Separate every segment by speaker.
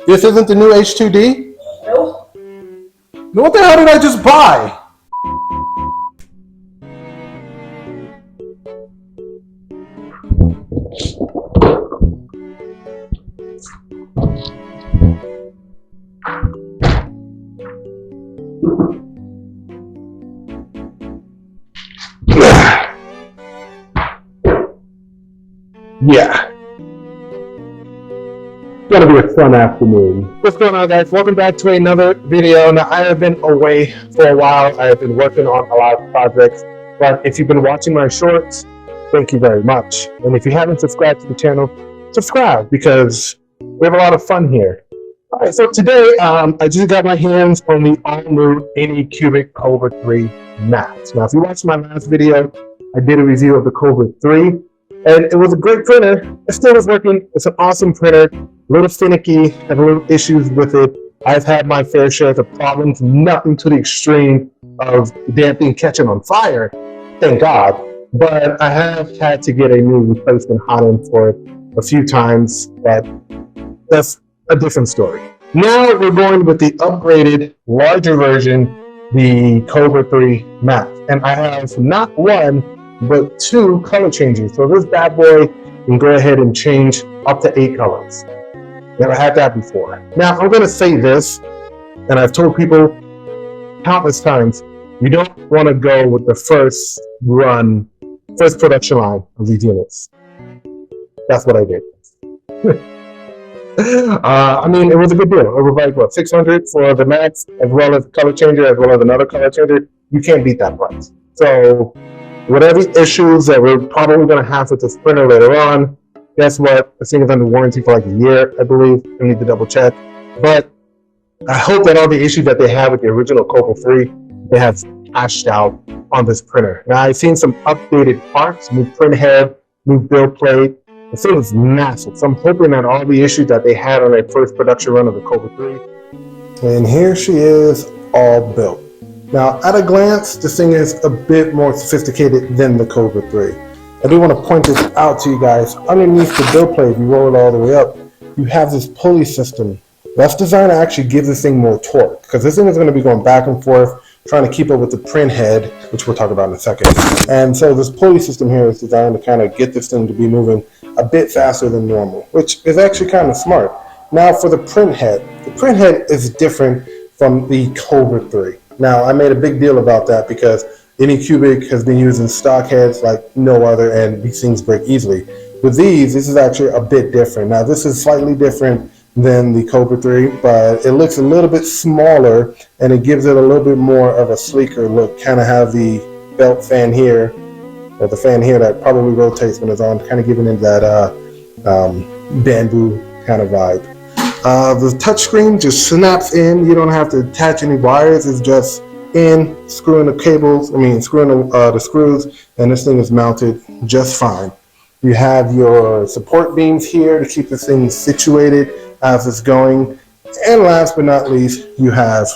Speaker 1: This isn't the new H2D?
Speaker 2: Nope.
Speaker 1: What the hell did I just buy? Yeah. It's gonna be a fun afternoon. What's going on, guys? Welcome back to another video. Now, I have been away for a while. I have been working on a lot of projects, but if you've been watching my shorts, thank you very much. And if you haven't subscribed to the channel, subscribe because we have a lot of fun here. All right, so today I just got my hands on the all-new Anycubic Kobra 3 Max. Now, if you watched my last video, I did a review of the Kobra 3. And it was a great printer. It still is working. It's an awesome printer. A little finicky, have a little issues with it. I've had my fair share of problems, nothing to the extreme of the damn thing catching on fire, thank God. But I have had to get a new replacement hot end for it a few times, but that's a different story. Now we're going with the upgraded, larger version, the Kobra 3 Max. And I have not one, but 2 color changes. So this bad boy can go ahead and change up to 8 colors. Never had that before. Now I'm gonna say this, and I've told people countless times, you don't wanna go with the first production line of these units. That's what I did. I mean, it was a good deal. It was like, what, 600 for the Max, as well as color changer, as well as another color changer. You can't beat that price. So, whatever issues that we're probably going to have with this printer later on, guess what? This thing is under warranty for like a year, I believe. I need to double check. But I hope that all the issues that they have with the original Kobra 3, they have hashed out on this printer. Now, I've seen some updated parts, new print head, new build plate. The thing is massive. So I'm hoping that all the issues that they had on their first production run of the Kobra 3. And here she is, all built. Now, at a glance, this thing is a bit more sophisticated than the Kobra 3. I do want to point this out to you guys. Underneath the build plate, if you roll it all the way up, you have this pulley system. That's designed to actually give this thing more torque, because this thing is going to be going back and forth, trying to keep up with the print head, which we'll talk about in a second. And so this pulley system here is designed to kind of get this thing to be moving a bit faster than normal, which is actually kind of smart. Now, for the print head is different from the Kobra 3. Now, I made a big deal about that because Anycubic has been using stock heads like no other, and these things break easily. With these, this is actually a bit different. Now, this is slightly different than the Kobra 3, but it looks a little bit smaller, and it gives it a little bit more of a sleeker look. Kind of have the belt fan here, or the fan here that probably rotates when it's on, kind of giving it that bamboo kind of vibe. The touchscreen just snaps in. You don't have to attach any wires. It's just in, screwing the cables, screwing the screws, and this thing is mounted just fine. You have your support beams here to keep this thing situated as it's going. And last but not least, you have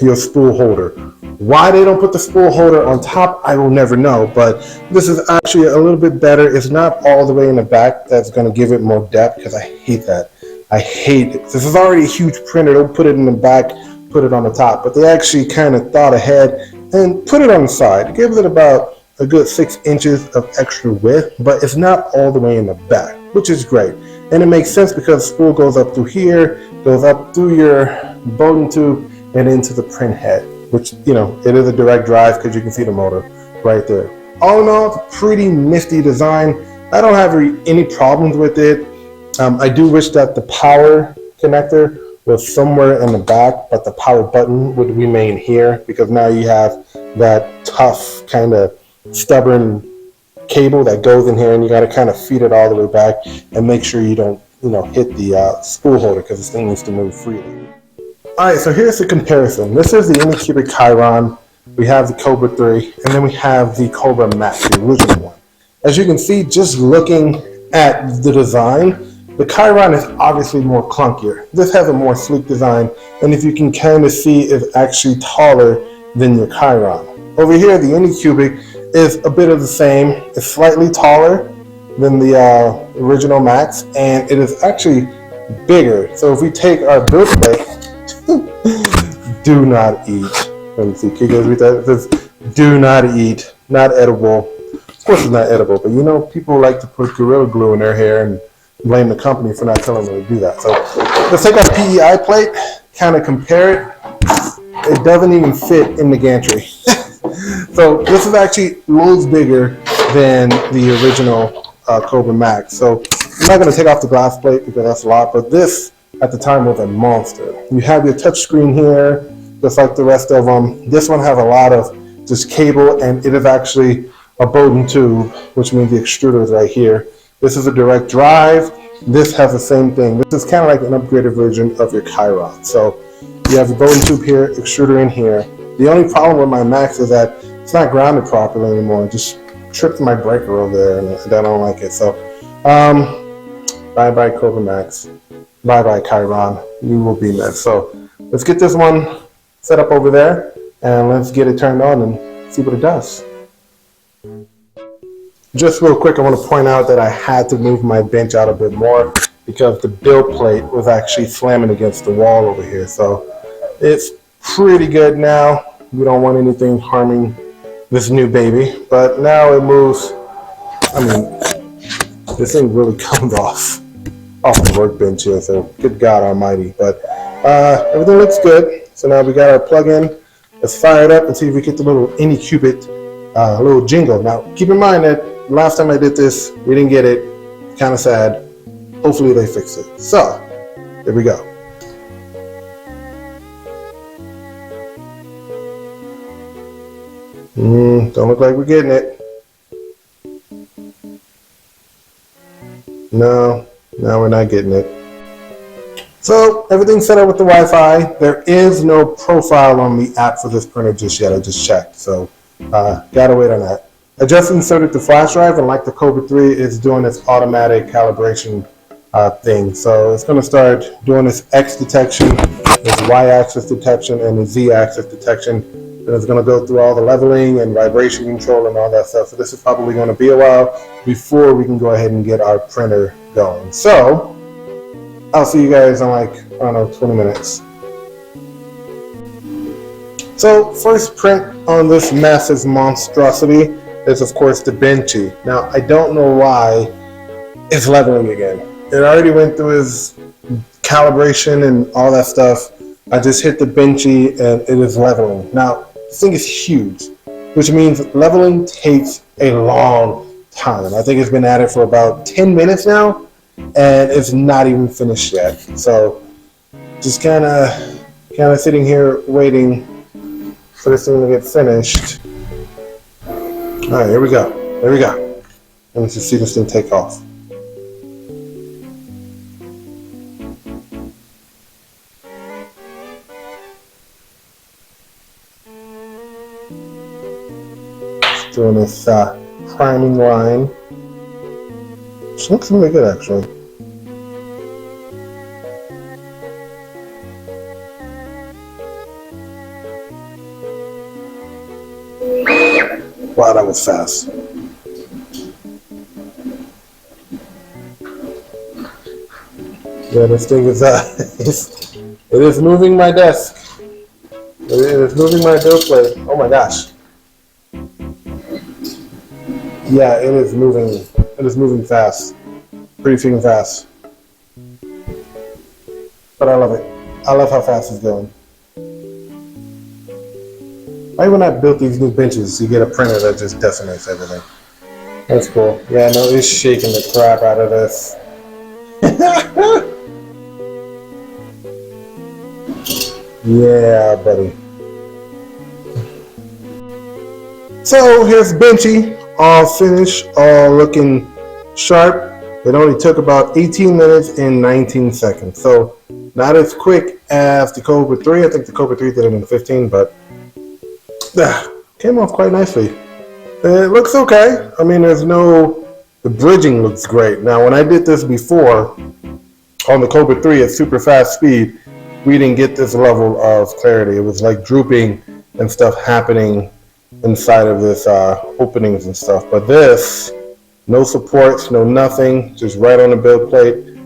Speaker 1: your spool holder. Why they don't put the spool holder on top, I will never know, but this is actually a little bit better. It's not all the way in the back. That's going to give it more depth, because I hate that. I hate it. This is already a huge printer. Don't put it in the back, put it on the top, but they actually kind of thought ahead and put it on the side. It gives it about a good 6 inches of extra width, but it's not all the way in the back, which is great. And it makes sense because the spool goes up through here, goes up through your bolting tube and into the print head, which, you know, it is a direct drive because you can see the motor right there. All in all, it's a pretty nifty design. I don't have any problems with it. I do wish that the power connector was somewhere in the back, but the power button would remain here, because now you have that tough, kind of stubborn cable that goes in here, and you got to kind of feed it all the way back and make sure you don't, hit the spool holder, because this thing needs to move freely. All right, so here's the comparison. This is the Anycubic Chiron. We have the Kobra 3, and then we have the Kobra Max, the original one. As you can see, just looking at the design, the Chiron is obviously more clunkier. This has a more sleek design, and if you can kind of see, it's actually taller than your Chiron. Over here, the Anycubic is a bit of the same. It's slightly taller than the original Max, and it is actually bigger. So if we take our build plate, do not eat. Let me see, can you guys read that? It says, do not eat, not edible. Of course it's not edible, but you know, people like to put Gorilla Glue in their hair and blame the company for not telling them to do that. So let's take our PEI plate, kind of compare it. It doesn't even fit in the gantry. So this is actually loads bigger than the original Kobra Max. So I'm not going to take off the glass plate because that's a lot, but this at the time was a monster. You have your touch screen here, just like the rest of them. This one has a lot of just cable, and it is actually a Bowden tube, which means the extruder is right here. This is a direct drive. This has the same thing. This is kind of like an upgraded version of your Chiron. So you have the Bowden tube here, extruder in here. The only problem with my Max is that it's not grounded properly anymore. It just tripped my breaker over there, and I don't like it. So bye-bye Kobra Max. Bye-bye Chiron. You will be missed. So let's get this one set up over there, and let's get it turned on and see what it does. Just real quick, I want to point out that I had to move my bench out a bit more because the build plate was actually slamming against the wall over here. So it's pretty good now. We don't want anything harming this new baby, but now it moves. I mean, this thing really comes off the workbench here, so good God almighty. But everything looks good. So now we got our plug-in. Let's fire it up and see if we get the little Anycubic little jingle. Now, keep in mind that last time I did this, we didn't get it. Kind of sad. Hopefully they fix it. So, here we go. Don't look like we're getting it. No, we're not getting it. So, everything's set up with the Wi-Fi. There is no profile on the app for this printer just yet. I just checked. So, gotta wait on that. I just inserted the flash drive, and like the Kobra 3, it's doing its automatic calibration thing. So it's going to start doing this X detection, this Y-axis detection, and the Z-axis detection. And it's going to go through all the leveling and vibration control and all that stuff. So this is probably going to be a while before we can go ahead and get our printer going. So I'll see you guys in like, I don't know, 20 minutes. So first print on this massive monstrosity is of course the Benchy. Now I don't know why it's leveling again. It already went through his calibration and all that stuff. I just hit the Benchy and it is leveling. Now this thing is huge, which means leveling takes a long time. I think it's been at it for about 10 minutes now and it's not even finished yet. So just kind of sitting here waiting for this thing to get finished. All right, here we go. Let's just see this thing take off. Just doing this priming line, which looks really good actually. Wow, that was fast. Yeah, this thing is it is moving my desk. It is moving my build plate. Oh my gosh. Yeah, it is moving. It is moving fast. Pretty freaking fast. But I love it. I love how fast it's going. Right when I built these new benches, you get a printer that just decimates everything. That's cool. Yeah, no, it's shaking the crap out of this. Yeah, buddy. So here's Benchy, all finished, all looking sharp. It only took about 18 minutes and 19 seconds. So not as quick as the Kobra 3. I think the Kobra 3 did it in 15, but came off quite nicely. It looks okay. I mean, the bridging looks great. Now, when I did this before on the Kobra 3 at super fast speed, we didn't get this level of clarity. It was like drooping and stuff happening inside of this openings and stuff. But this, no supports, no nothing, just right on the build plate.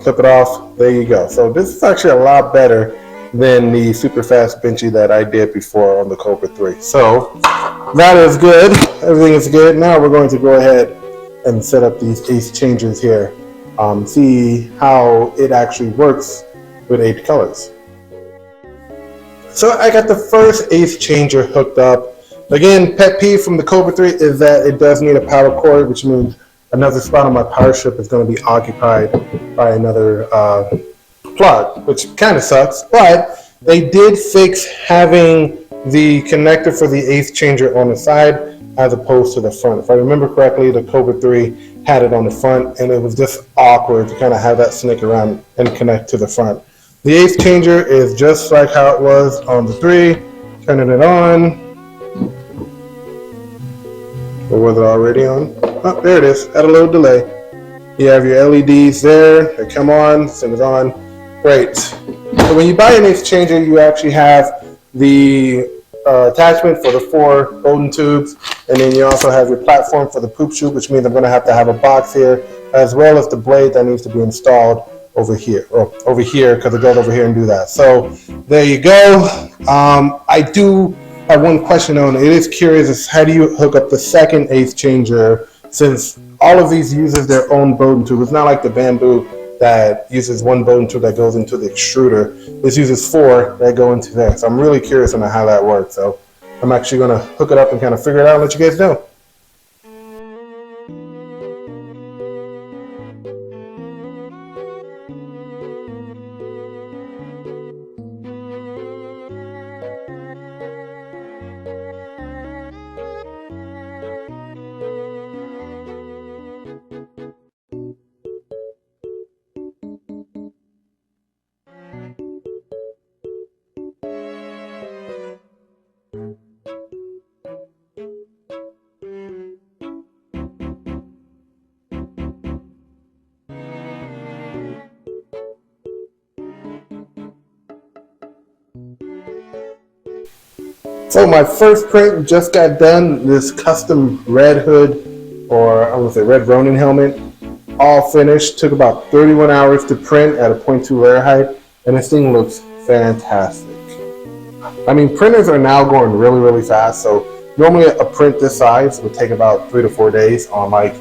Speaker 1: clip it off, there you go. So this is actually a lot better than the super fast benchy that I did before on the Kobra 3. So that is good, everything is good. Now we're going to go ahead and set up these ace changers here, see how it actually works with 8 colors. So I got the first ace changer hooked up. Again, pet peeve from the Kobra 3 is that it does need a power cord, which means another spot on my power strip is going to be occupied by another plug, which kind of sucks. But they did fix having the connector for the ace changer on the side as opposed to the front. If I remember correctly, the Kobra 3 had it on the front, and it was just awkward to kind of have that snake around and connect to the front. The ace changer is just like how it was on the 3. Turning it on. Or was it already on? Oh, there it is. Had a little delay. You have your LEDs there. They come on. Send it on. Great. So when you buy an ace changer, you actually have the attachment for the 4 Bowden tubes, and then you also have your platform for the poop chute, which means I'm going to have a box here, as well as the blade that needs to be installed over here, or over here, because it goes over here and do that. So there you go. I do have one question on it. It is curious is how do you hook up the second ace changer, since all of these uses their own Bowden tube. It's not like the bamboo that uses one Bowden tube that goes into the extruder. This uses 4 that go into there. So I'm really curious on how that works. So I'm actually going to hook it up and kind of figure it out and let you guys know. So my first print just got done. This custom red hood, or I would say red Ronin helmet, all finished. Took about 31 hours to print at a 0.2 layer height, and this thing looks fantastic. I mean, printers are now going really, really fast. So normally a print this size would take about 3 to 4 days on like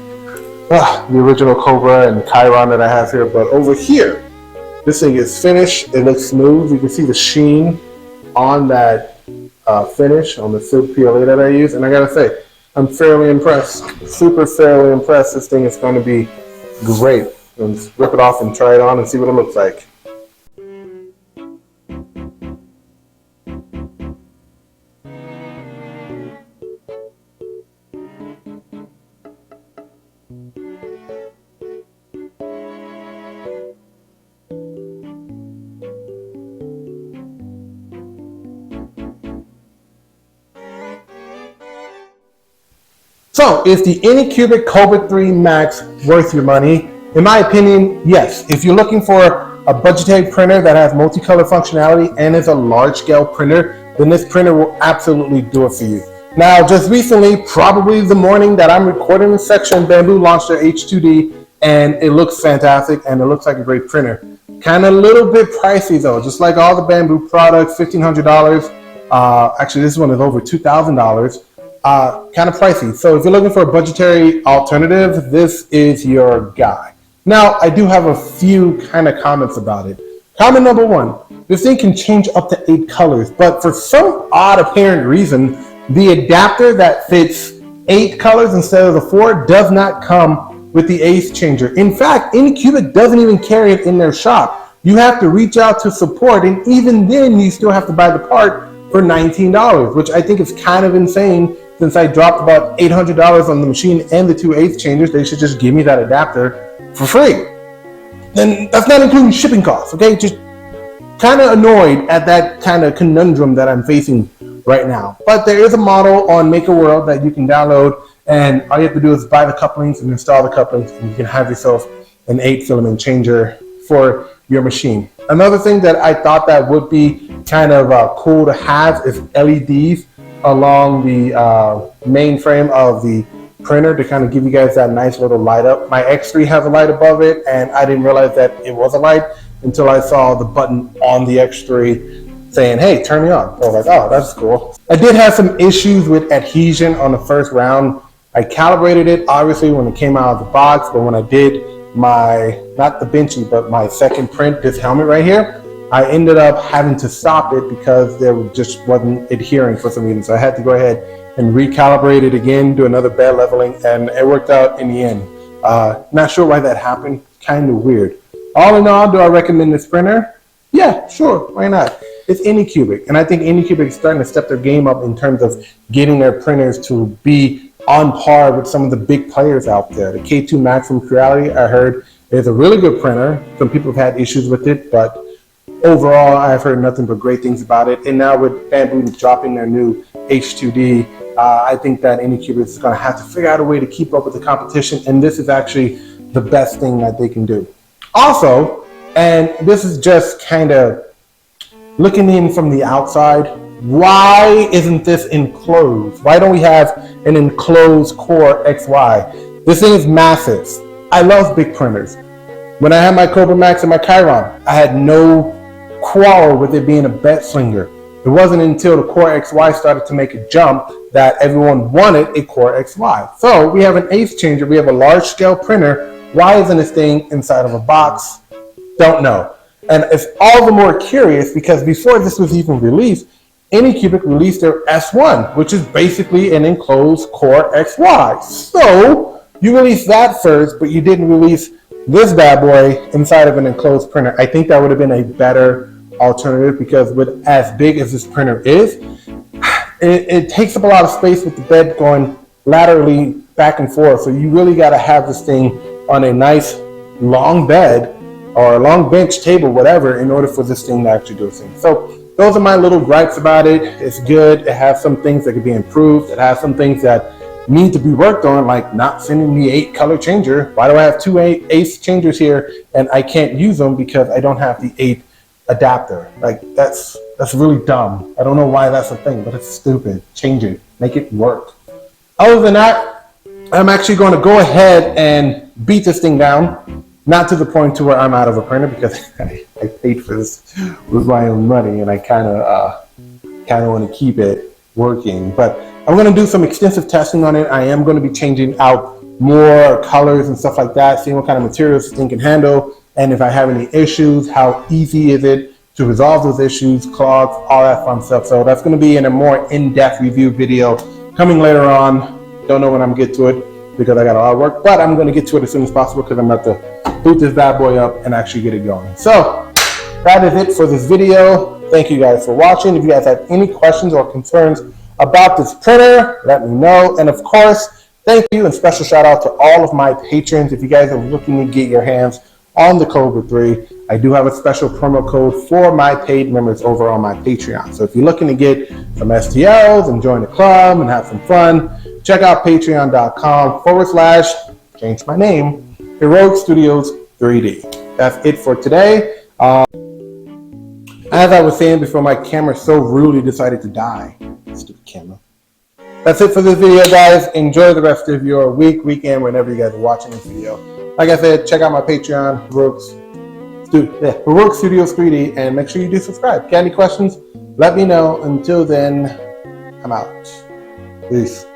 Speaker 1: the original Kobra and Chiron that I have here. But over here, this thing is finished. It looks smooth. You can see the sheen on that finish on the silk PLA that I use, and I gotta say, I'm fairly impressed. Super fairly impressed. This thing is going to be great. Let's rip it off and try it on and see what it looks like. So, is the Anycubic Kobra 3 Max worth your money? In my opinion, yes. If you're looking for a budgetary printer that has multicolor functionality and is a large-scale printer, then this printer will absolutely do it for you. Now, just recently, probably the morning that I'm recording this section, Bamboo launched their H2D, and it looks fantastic, and it looks like a great printer. Kind of a little bit pricey, though. Just like all the Bamboo products, $1,500. Actually, this one is over $2,000. Kind of pricey. So if you're looking for a budgetary alternative, this is your guy. Now, I do have a few kind of comments about it. Comment number 1, this thing can change up to 8 colors, but for some odd apparent reason, the adapter that fits 8 colors instead of the 4 does not come with the ace changer. In fact, Anycubic doesn't even carry it in their shop. You have to reach out to support, and even then you still have to buy the part for $19, which I think is kind of insane. Since I dropped about $800 on the machine and the 2 ace changers, they should just give me that adapter for free. And that's not including shipping costs, okay? Just kind of annoyed at that kind of conundrum that I'm facing right now. But there is a model on Maker World that you can download, and all you have to do is buy the couplings and install the couplings, and you can have yourself an 8 filament changer for your machine. Another thing that I thought that would be kind of cool to have is LEDs along the main frame of the printer to kind of give you guys that nice little light up. My X3 has a light above it, and I didn't realize that it was a light until I saw the button on the X3 saying, hey, turn me on. So I was like, oh, that's cool. I did have some issues with adhesion on the first round. I calibrated it, obviously, when it came out of the box, but when I did my, not the Benchy, but my second print, this helmet right here, I ended up having to stop it because there just wasn't adhering for some reason. So I had to go ahead and recalibrate it again, do another bed leveling, and it worked out in the end. Not sure why that happened, kind of weird. All in all, do I recommend this printer? Yeah, sure, why not? It's Anycubic, and I think Anycubic is starting to step their game up in terms of getting their printers to be on par with some of the big players out there. The K2 Max from Reality, I heard, is a really good printer. Some people have had issues with it, but overall, I've heard nothing but great things about it. And now with Bamboo dropping their new H2D, I think that Anycubic is going to have to figure out a way to keep up with the competition, and this is actually the best thing that they can do. Also, and this is just kind of looking in from the outside, why isn't this enclosed? Why don't we have an enclosed Core XY? This thing is massive. I love big printers. When I had my Kobra Max and my Chiron, I had no quarrel with it being a bed slinger. It wasn't until the Core XY started to make a jump that everyone wanted a Core XY. So we have an eighth changer, we have a large scale printer. Why isn't this thing inside of a box? Don't know. And it's all the more curious because before this was even released, Anycubic released their S1, which is basically an enclosed Core XY. So you released that first, but you didn't release this bad boy inside of an enclosed printer. I think that would have been a better alternative because with as big as this printer is, it takes up a lot of space with the bed going laterally back and forth. So you really got to have this thing on a nice long bed or a long bench, table, whatever, in order for this thing to actually do its thing. So those are my little gripes about it. It's good. It has some things that could be improved. It has some things that need to be worked on, like not sending the 8 color changer. Why do I have 2 8 changers here and I can't use them because I don't have the 8 adapter? Like that's really dumb. I don't know why that's a thing, but it's stupid. Change it, make it work. Other than that, I'm actually going to go ahead and beat this thing down. Not to the point to where I'm out of a printer because I paid for this with my own money and I kind of want to keep it working. But I'm going to do some extensive testing on it. I am going to be changing out more colors and stuff like that, seeing what kind of materials this thing can handle, and if I have any issues, how easy is it to resolve those issues, clogs, all that fun stuff. So that's going to be in a more in-depth review video coming later on. Don't know when I'm going to get to it because I got a lot of work, but I'm going to get to it as soon as possible because I'm about to boot this bad boy up and actually get it going. So that is it for this video. Thank you guys for watching. If you guys have any questions or concerns about this printer, let me know. And of course, thank you and special shout out to all of my patrons. If you guys are looking to get your hands on the Kobra 3, I do have a special promo code for my paid members over on my Patreon. So if you're looking to get some STLs and join the club and have some fun, check out patreon.com/ change my name, Heroic Studios 3D. That's it for today. As I was saying before, my camera so rudely decided to die. Stupid camera. That's it for this video, guys. Enjoy the rest of your week, weekend, whenever you guys are watching this video. Like I said, check out my Patreon, Heroic Studios 3D, and make sure you do subscribe. Got any questions? Let me know. Until then, I'm out. Peace.